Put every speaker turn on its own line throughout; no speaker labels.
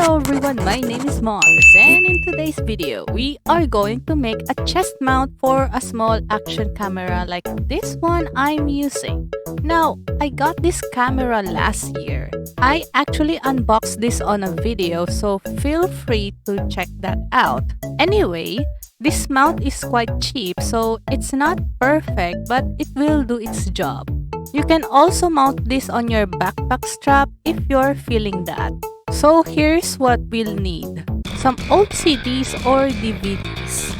Hello everyone, my name is Mharz, and in today's video, we are going to make a chest mount for a small action camera like this one I'm using. Now, I got this camera last year. I actually unboxed this on a video, so feel free to check that out. Anyway, this mount is quite cheap, so it's not perfect, but it will do its job. You can also mount this on your backpack strap if you're feeling that. So here's what we'll need. Some old CDs or DVDs.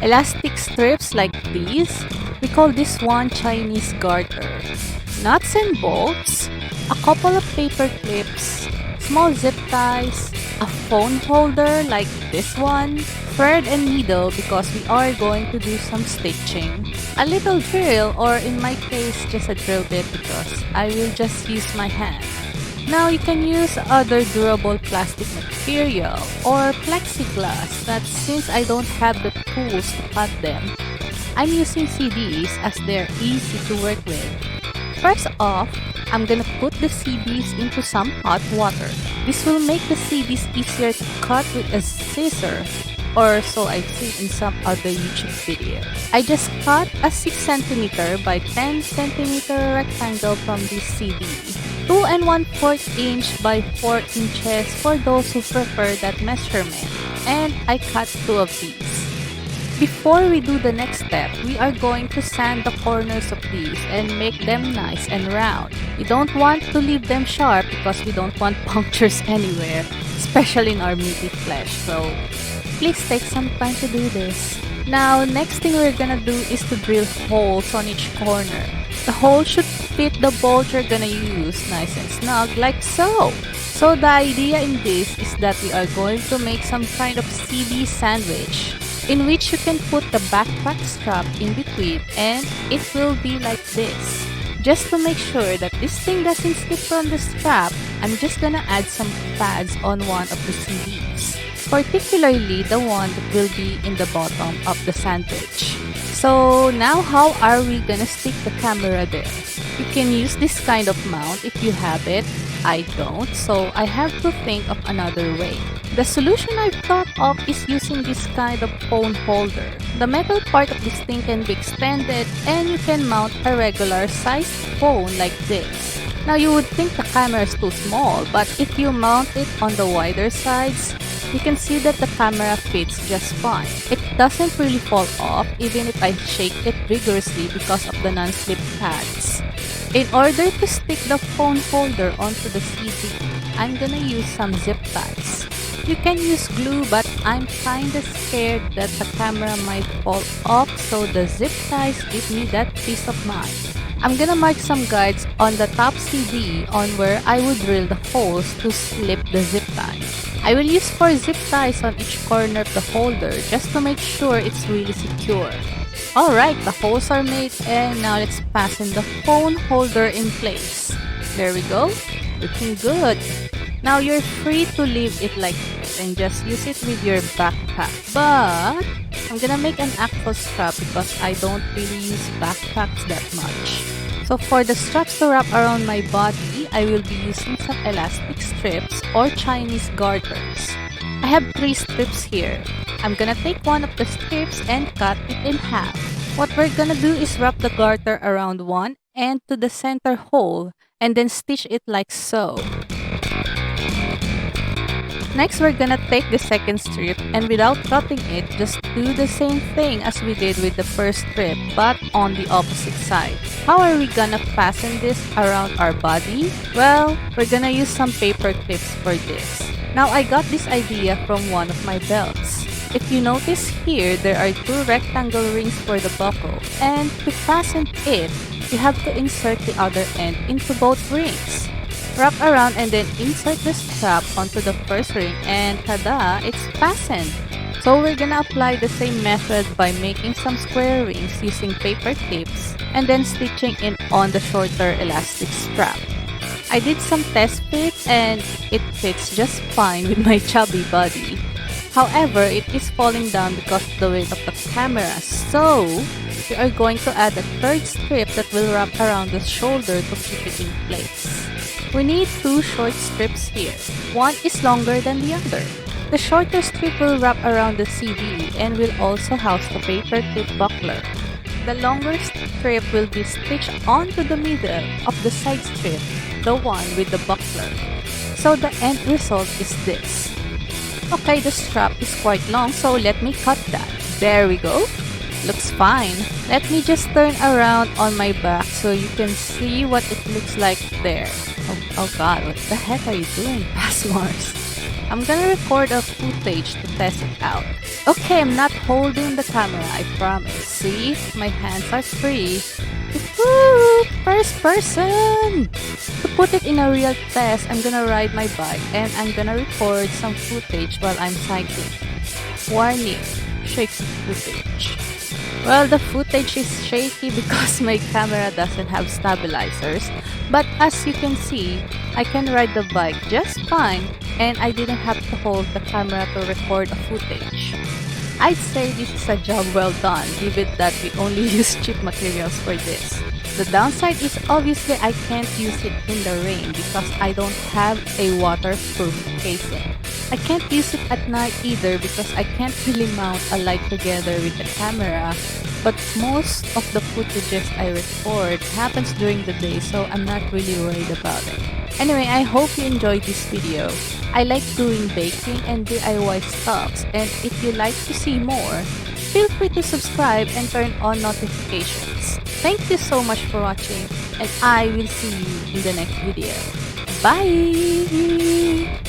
Elastic strips like these. We call this one Chinese garter. Nuts and bolts. A couple of paper clips. Small zip ties. A phone holder like this one. Thread and needle because we are going to do some stitching. A little drill, or in my case just a drill bit because I will just use my hand. Now you can use other durable plastic material or plexiglass, but since I don't have the tools to cut them, I'm using CDs as they're easy to work with. First off, I'm gonna put the CDs into some hot water. This will make the CDs easier to cut with a scissor, or so I've seen in some other YouTube video. I just cut a 6 cm by 10 cm rectangle from this CD. 2 1/4 inch by 4 inches for those who prefer that measurement. And I cut 2 of these. Before we do the next step, we are going to sand the corners of these and make them nice and round. We don't want to leave them sharp because we don't want punctures anywhere, especially in our meaty flesh. So please take some time to do this. Now, next thing we're gonna do is to drill holes on each corner. The hole should fit the bolt you're gonna use nice and snug like so. So the idea in this is that we are going to make some kind of CD sandwich in which you can put the backpack strap in between, and it will be like this. Just to make sure that this thing doesn't slip from the strap, I'm just gonna add some pads on one of the CDs. Particularly the one that will be in the bottom of the sandwich. So now how are we gonna stick the camera there? You can use this kind of mount if you have it. I don't, so I have to think of another way. The solution I've thought of is using this kind of phone holder. The metal part of this thing can be extended and you can mount a regular sized phone like this. Now you would think the camera is too small, but if you mount it on the wider sides, you can see that the camera fits just fine. It doesn't really fall off even if I shake it vigorously because of the non-slip pads. In order to stick the phone holder onto the CD, I'm gonna use some zip ties. You can use glue, but I'm kinda scared that the camera might fall off, so the zip ties give me that peace of mind. I'm gonna mark some guides on the top CD on where I would drill the holes to slip the zip ties. I will use 4 zip ties on each corner of the holder just to make sure it's really secure. Alright, the holes are made, and now let's fasten the phone holder in place. There we go, looking good. Now you're free to leave it like this and just use it with your backpack. But I'm gonna make an actual strap because I don't really use backpacks that much. So for the straps to wrap around my body, I will be using some elastic strips or Chinese garters. I have 3 strips here. I'm gonna take one of the strips and cut it in half. What we're gonna do is wrap the garter around one end to the center hole and then stitch it like so. Next, we're gonna take the second strip and without cutting it, just do the same thing as we did with the first strip but on the opposite side. How are we gonna fasten this around our body? Well, we're gonna use some paper clips for this. Now, I got this idea from one of my belts. If you notice here, there are 2 rectangle rings for the buckle, and to fasten it, you have to insert the other end into both rings. Wrap around and then insert the strap onto the first ring, and tada, it's fastened. So we're gonna apply the same method by making some square rings using paper clips and then stitching in on the shorter elastic strap. I did some test fits and it fits just fine with my chubby body. However, it is falling down because of the weight of the camera, so we are going to add a 3rd strip that will wrap around the shoulder to keep it in place. We need two short strips here. One is longer than the other. The shorter strip will wrap around the CD and will also house the paperclip buckler. The longer strip will be stitched onto the middle of the side strip, the one with the buckler. So the end result is this. Okay, the strap is quite long, so let me cut that. There we go. Looks fine. Let me just turn around on my back so you can see what it looks like there. Oh god, what the heck are you doing, Mharz? I'm gonna record a footage to test it out. Okay, I'm not holding the camera, I promise. See? My hands are free. Woo! First person! To put it in a real test, I'm gonna ride my bike and I'm gonna record some footage while I'm cycling. Warning, shaky footage. Well, the footage is shaky because my camera doesn't have stabilizers, but as you can see, I can ride the bike just fine and I didn't have to hold the camera to record a footage. I'd say this is a job well done, given that we only use cheap materials for this. The downside is obviously I can't use it in the rain because I don't have a waterproof casing. I can't use it at night either because I can't really mount a light together with the camera, but most of the footages I record happens during the day, so I'm not really worried about it. Anyway, I hope you enjoyed this video. I like doing baking and DIY stuffs, and if you like to see more, feel free to subscribe and turn on notifications. Thank you so much for watching, and I will see you in the next video. Bye!